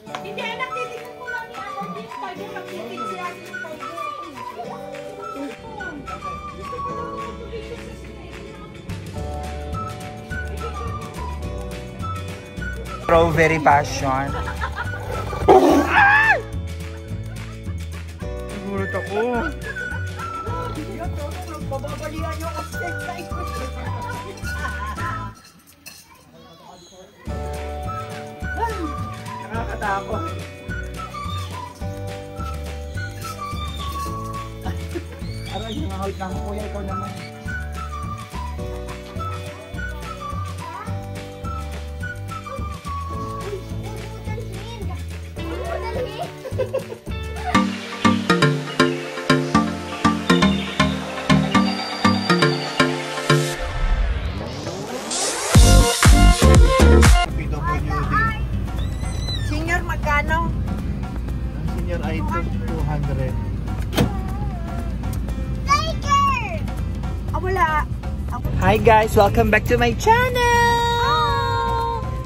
Hindi, anak, titignan ko lang ni ano, yung tiger, magtitig siya ng tiger. Strawberry passion. Nagulat ako. Bababalian yung upstairs side ko. Nakakatakot. Aray, nangahawit lang kuya, ikaw naman. Senior, magkano? Senior ay 200. Tiger! Ah, wala. Hi guys! Welcome back to my channel!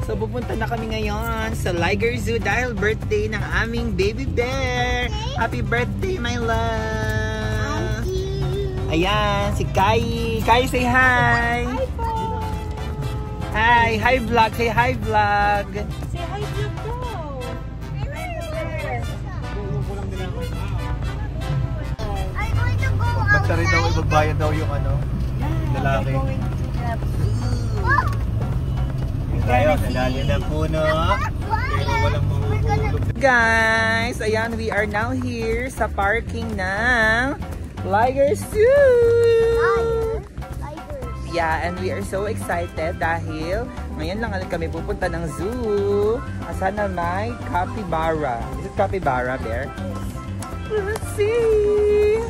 So pupunta na kami ngayon sa Liger Zoo dahil birthday ng aming baby bear! Happy birthday my love! Ayan, si Kai! Kai, say hi! Hi po! Hi! Hi vlog! Say hi vlog! Say hi vlog po! Basta rin daw ibagbayad daw yung ano, lalaki. Tayo, nadali ng puno. Pero walang mahuhulog. Guys, ayan, we are now here sa parking ng Liger Zoo! Yeah, and we are so excited dahil ngayon lang kami pupunta ng zoo. Sana may capybara. Is it capybara, bear? Let's see!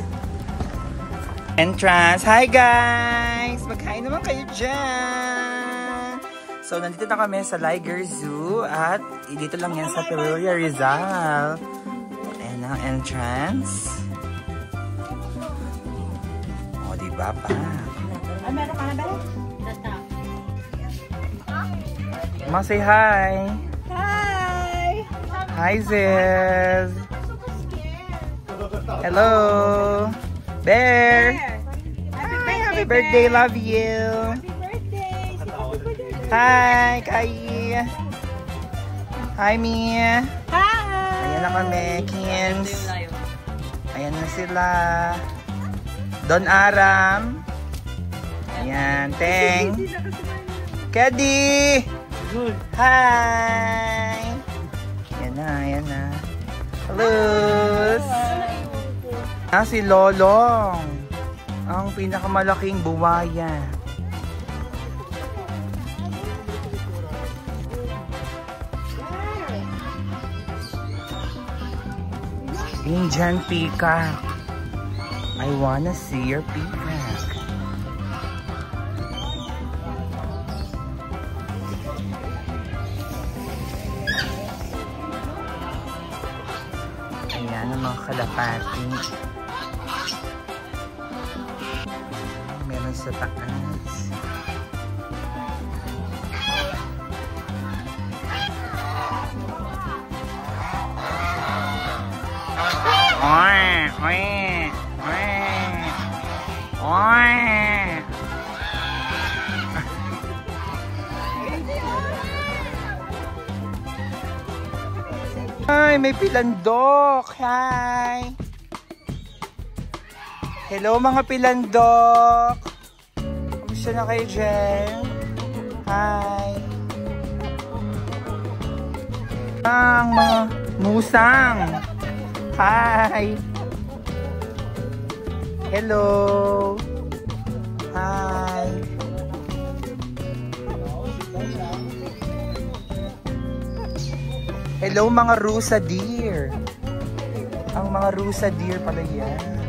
Entrance! Hi guys! Magkain naman kayo dyan! So, nandito na kami sa Liger Zoo at dito lang yan sa Peruria, Rizal. Ayan ang entrance. O, diba pa? Ay, meron ka na ba? Ma, say hi! Hi! Hi, Ziz! Hello! Bear! Happy birthday! Love you! Happy birthday! Hi, Kai! Hi, Mia! Hi! Ayan na kami, Kins! Ayan na sila! Don Aram! Ayan, Teng! Keddy! Hi! Ayan na, ayan na. Hello! Si Lolong! Ang pinakamalaking buwaya. Indian peacock. I wanna see your peacock. Ayan ang mga kalapati. Meron sa taas. Ay, may pilandok. Hi. Hello mga pilandok. Kamusta na kayo dyan? Hi. Ang mga musang. Hi. Hello. Hi. Hello mga rusa deer. Ang mga rusa deer pala yan.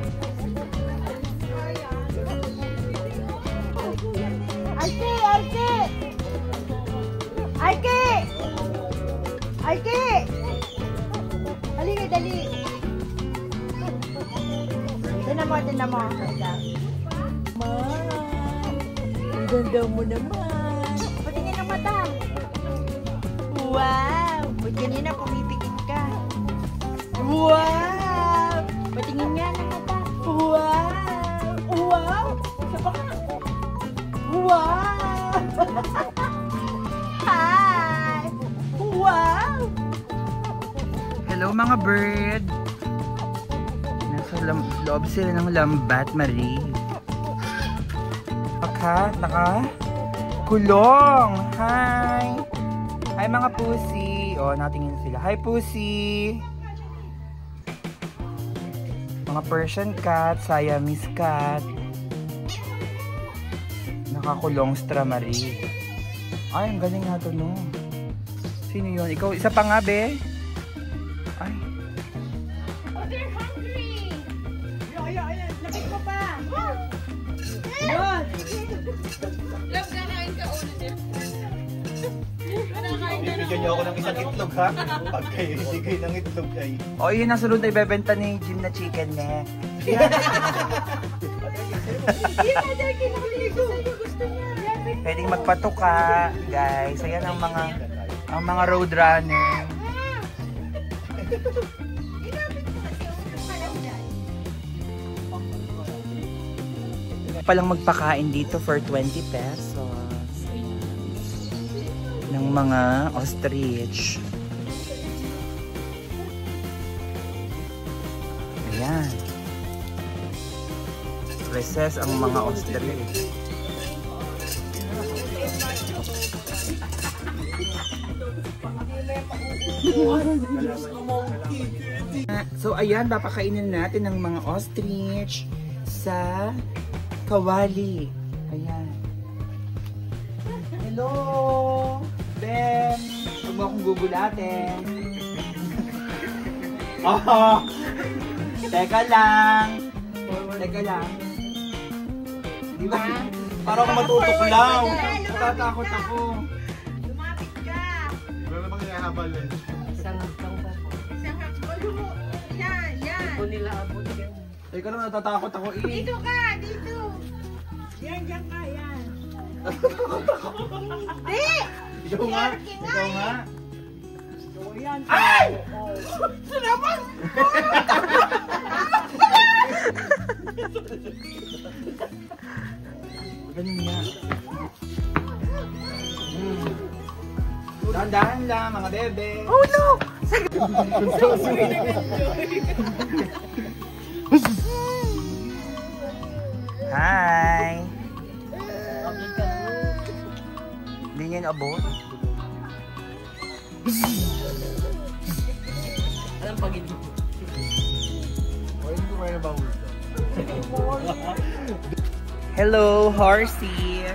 Aike! Aike! Aike! Aike! Halika, dali. Tinan mo, tinan mo. Ma, ang ganda mo naman. Patingin ang mata. Wow! Kanina pumipikit ka. Wow! Patingin nga ng mata. Wow! Wow! Saba ka. Wow! Hi! Wow! Hello mga bird! Nasa loob sila ng lambat, Marie. Naka-kulong! Hi! Hi mga pussy! O, natingin sila. Hi pussy! Mga Persian cat, Siamese cat. Nakakulong Marie. Ay, ang galing nga ito, no? Sino yun? Ikaw, isa pa nga, be? Ay. Oh, they're hungry! Ayan. Lapit mo pa! Yun! Love, kakain ka ulit eh. Bibigyan niyo ako ng isang itlog ha. Pag kayo hindi kayo ng itlog ay. O, yun ang sunod na ibebenta ni Jim na chicken niya. Pwedeng magpatuka, guys. Ayan ang mga road runner. Palang magpakain dito for 20 pesos. Ng mga ostrich. Ayan. Recess ang mga ostrich. So ayan, papakainin natin ng mga ostrich sa kawali. Ayan. Hello! Ben! Huwag mo akong gugulatin. Oh! Teka lang! Teka lang. Di ba? Parang ako matutuklaw. Natatakot ako. Lumapit ka! Wala namang hinahabal eh. Isang hotspot. Yan. Teka lang, natatakot ako eh. Dito ka! Dito! Yan ka! Yan! Di! Ikaw nga. Ikaw nga. Yan! Ay! Sinaman! Ganun nga. Dahan-dahan lang, mga bebe. Oh no! Hi! Hindi niya inabot? Alam pag hindi. Hindi ko kaya nabawal. Hello, horsey!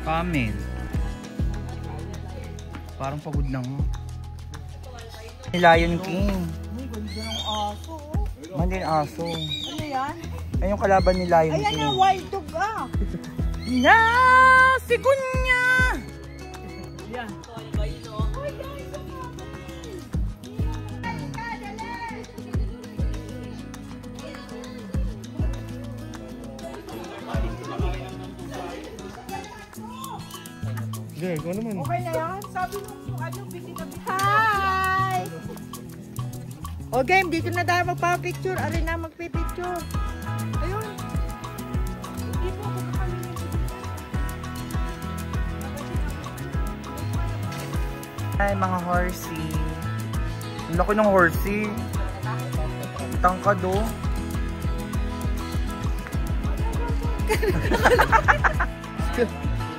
Comment. Parang pagod na nga. Lion King. Ganda ng aso. Hindi na aso. Ano yan? Ay, yung kalaban ni Lion Ayan King. na, wild dog ah. Na! Sigunya! Yan. Hindi, ikaw naman. Okay na yan? Sabi nung ano, bitin na bitin. Hi! O game, dito na tayo magpa-picture. Ari na magpipicture. Ayun. Dito ako kakalinin. Ay, mga horsey. Ang laki ng horsey. Tangkad oh.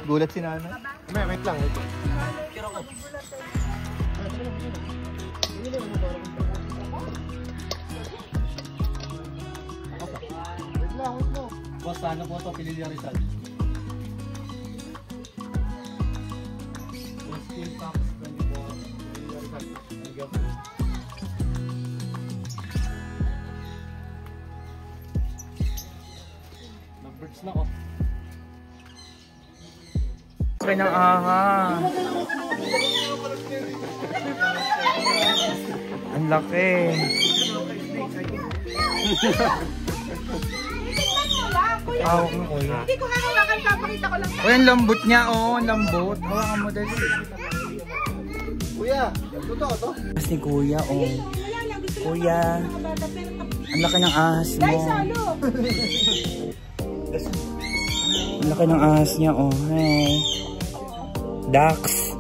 Gulat si Nana. Wait lang. Ito. Boss, ano po ito? Pililya Rizal. Steel Fox, Pililya Rizal. Nag-birds na ko. Okay ng aha. Ang laki. Hawak mo, kuya. Hindi ko hawakan, papakita ko lang. Uy, ang lambot niya, oh. Ang lambot. Hawakan mo dali. Kuya, totoo to? Mas ni kuya, oh. Kuya. Ang laki ng ahas mo. Ang laki ng ahas niya, oh. Hi. Ducks.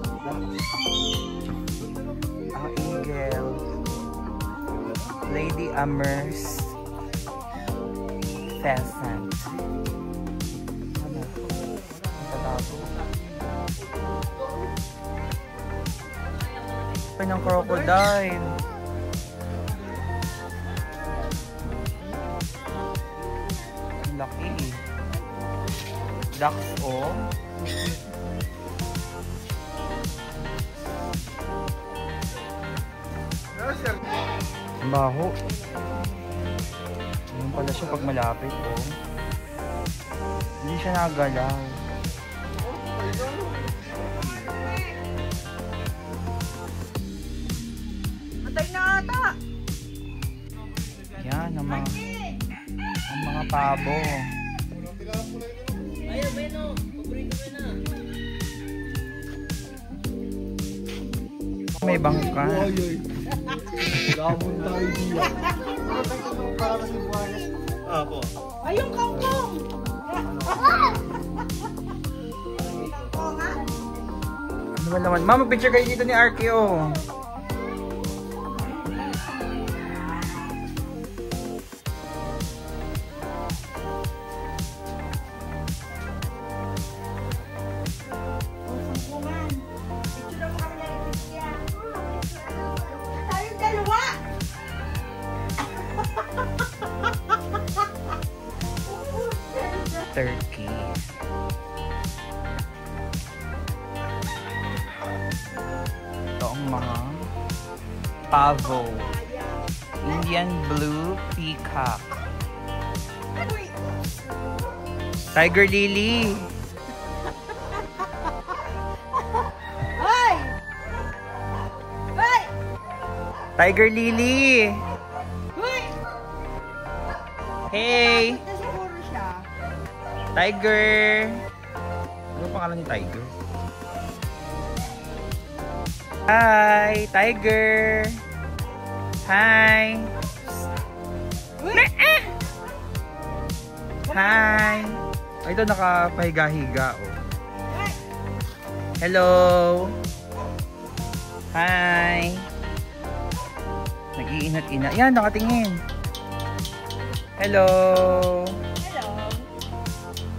Ang eagle. Lady Amherst. Pheasant. Ano? Matalago. Ay, ng crocodile. Laki. Ducks, oh. Ang baho. Ganun pala siya pag malapit, oh. Hindi siya nagalaw. Matay na ata. Yan, ang mga pabo. May bangka. Gamon tayo diya. Para kasi buwanas. Apo. Ay, yung kangkong. Kangkong, ha? Ano ba naman? Mama, picture kayo dito ni Arkeo. Kangkongan. Picture mo kami na ipitya. Tayong dalawa. Turkey. Ito ang mga pavo. Indian blue peacock. Tiger lily. Hoy! Hoy! Tiger lily. Hoy! Hey, Ito siguro siya. Tiger. Ano pangalan ni Tiger? Hi, Tiger. Hi. Hi. Ay, ito nakapahiga-higa, oh. Hello. Hi. Nag-iinat-inat. Yan, nakatingin. Hello. Hello.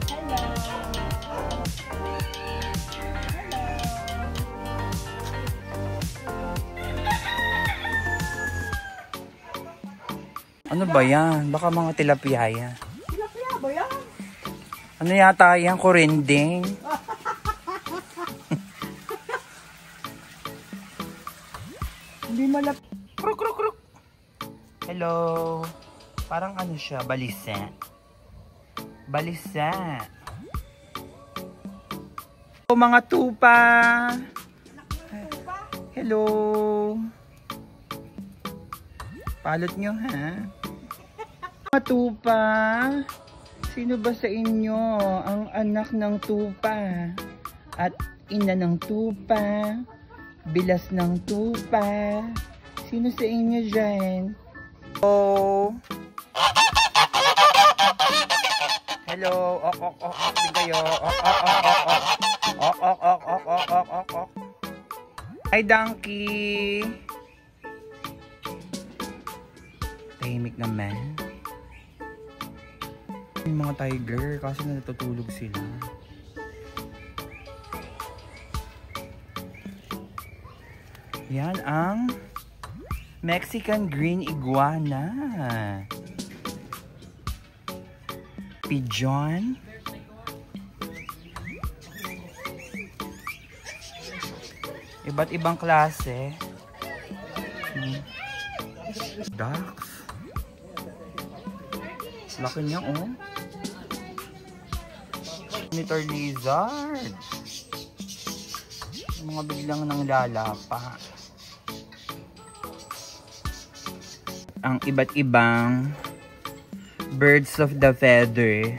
Hello. Ano ba yan? Baka mga tilapiyaya. Tilapia ba yan? Ano yata yan? Kurinding? Hindi malap... Kruk, kruk, kruk. Hello. Parang ano siya? Balisa. Balisa. Oh, mga tupa. Hello. Palot nyo, ha? Mga tupa. Sino ba sa inyo ang anak ng tupa? At ina ng tupa? Bilas ng tupa? Sino sa inyo dyan? Hello? Hello? Ok, ok, ok, ok. Di kayo? Ok, ok, ok, ok, ok. Ok, ok, ok, ok, ok, ok, ok, ok. Hi, donkey. Tahimik naman. Yung mga tiger kasi natutulog sila. Yan ang Mexican green iguana. Pigeon. Iba't ibang klase. Ducks. Laki niya, oh. Monitor lizard. Mga biglang nang lalapa. ang iba't ibang birds of the feather.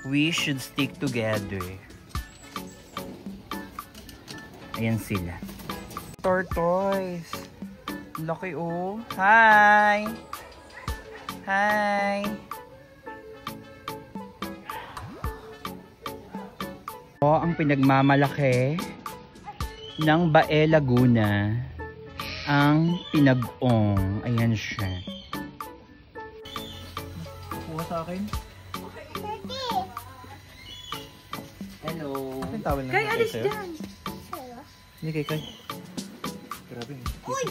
We should stick together. Ayan sila. Tortoise. Laki oh. Hi! Hi! Oh, ang pinagmamalaki ng Bae Laguna, ang pinag-ong. Ayan siya. Kuha sa akin. Hello. Ang tawel na. Kay, alis dyan. Hindi kay. Grabe. Uy!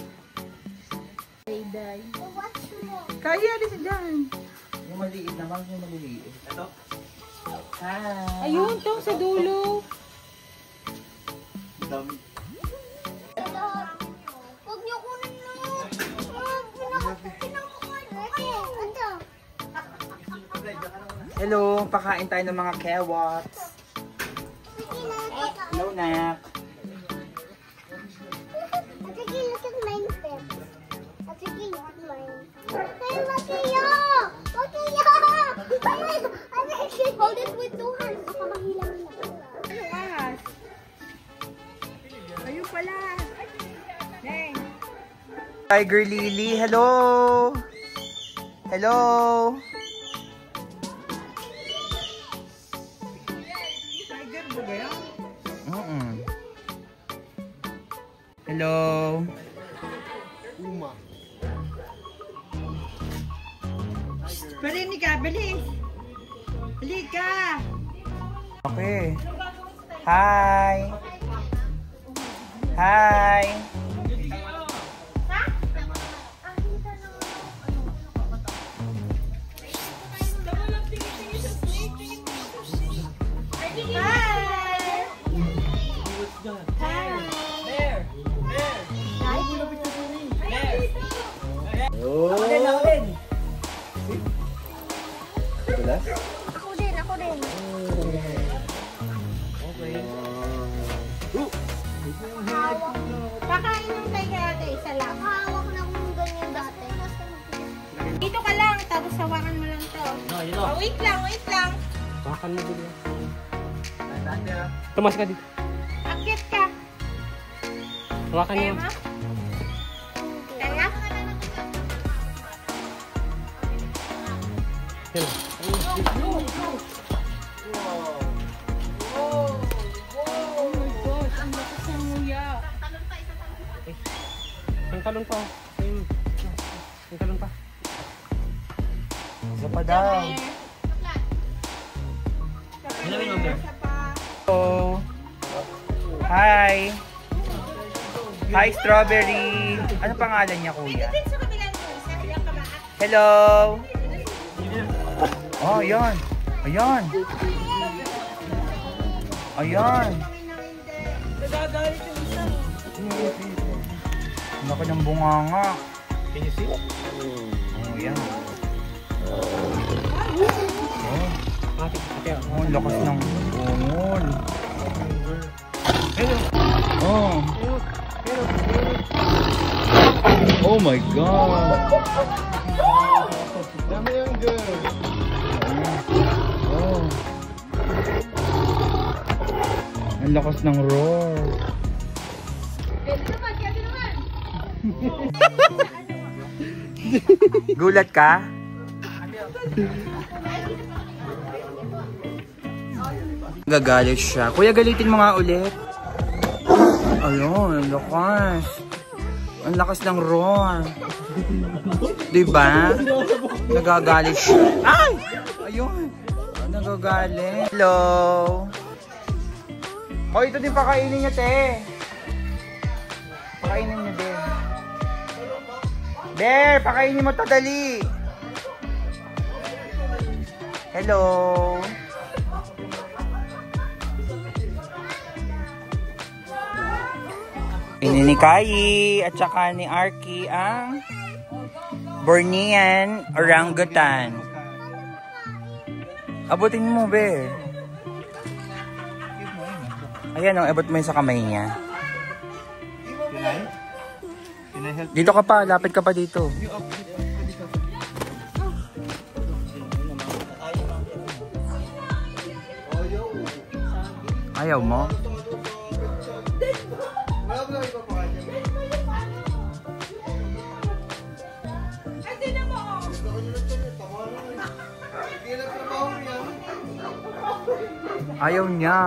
Kaya, alis dyan. Yung maliit naman, yung maliliit. Ito? Hi! Ayun, to sa dulo. Dami. Huwag niyo kunin na. Hello, pakain tayo ng mga carrots. Hello, Nak. Sige, look at mine first. Sige, look at mine. Hey, Makia! Makia! Hold it with two hands. Baka mahilang na. Alas. Ayun pala. Hey. Tiger Lily, hello! Hello! Tiger ba yan? Hello! Uma. Parinig ka, bilis. Bilis ka. Okay. Hi! Hi! Dulas? Ako din, ako din. Pakain ng tiger ate, isa lang. Hawak na akong ganyan dati. Dito ka lang, tapos hawakan mo lang to. Yun o. Oh, wait lang, wait lang. Bakakan mo dito. Tumas ka dito. Akit ka. Hawakan Kaya mo. mo? Kaya? Yan. Oh my gosh, ang lakas ng nguya. Ang talon pa. Ang talon pa. Isa pa daw. Hello! Hi! Hi, Strawberry! Ano pangalan niya, kuya? Din sa kabilang mo, isa ilang ka ba? Hello! Oh, ayan! Ayan! Ayan! Nagagalit yung isa. Ang laki ng bunganga. Can you see? Oh, ayan. Ate, ate. Oh, ang lakas ng bungol. Oh. Oh my God. Dami yung girl. Oh. Ang lakas ng roar. Gulat ka? Gagalit siya. Kuya, galitin mo nga ulit. Ayun, ang lakas. Ang lakas ng roar. Diba? Nagagalit siya. Ay! Ayun. Nagagalit. Hello. Oh, ito din pakainin niya, te. Pakainin niya din. Bear, pakainin mo to, dali. Hello. Ini ni Kai at saka ni Arky ang Bornean orangutan. Abutin mo, Bear. Ayan, oh, abot mo yun sa kamay niya. Can I help? Dito ka pa, lapit ka pa dito. You up Ayaw mo? Ayaw niya.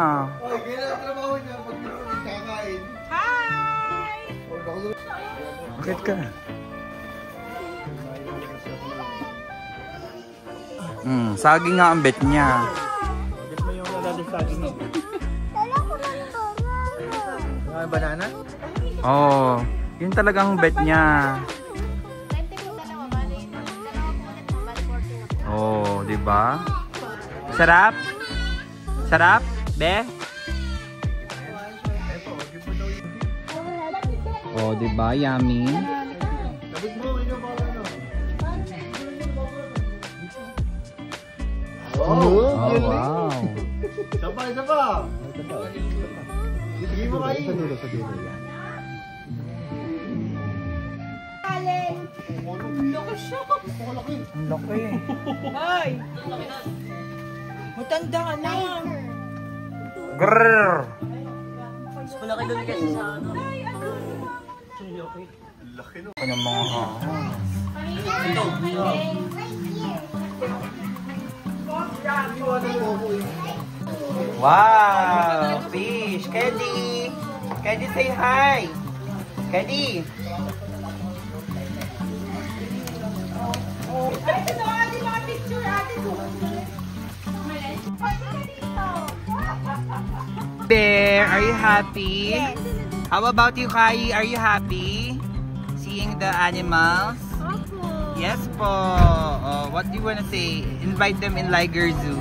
Hi! Bakit ka? Saging nga ang bet niya. Bakit mo yung nalalasagin mo? Dala ko lang to. Mga banana? Oh, yun talagang bet niya. Oh, di ba? Sarap? Sarap, be? Oh, di ba? Yummy. Sabit mo, yun yung ano. Oh, wow. Isa pa, isa pa. Sige mo kayo. Ang laki. Hi! Matanda ka na. Grrrr. Ano mga Wow! Fish! Keddy! Keddy, say hi! Keddy! Bear, are you happy? Yes. How about you, Kai? Are you happy? Seeing the animals? Yes po. Oh, what do you want to say? Invite them in Liger Zoo.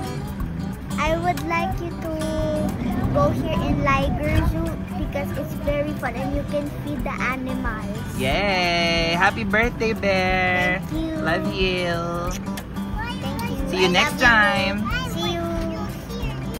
I would like you to go here in Liger Zoo because it's very fun and you can feed the animals. Yay! Happy birthday, Bear! Thank you. Love you! Thank you. See you I next love you. time!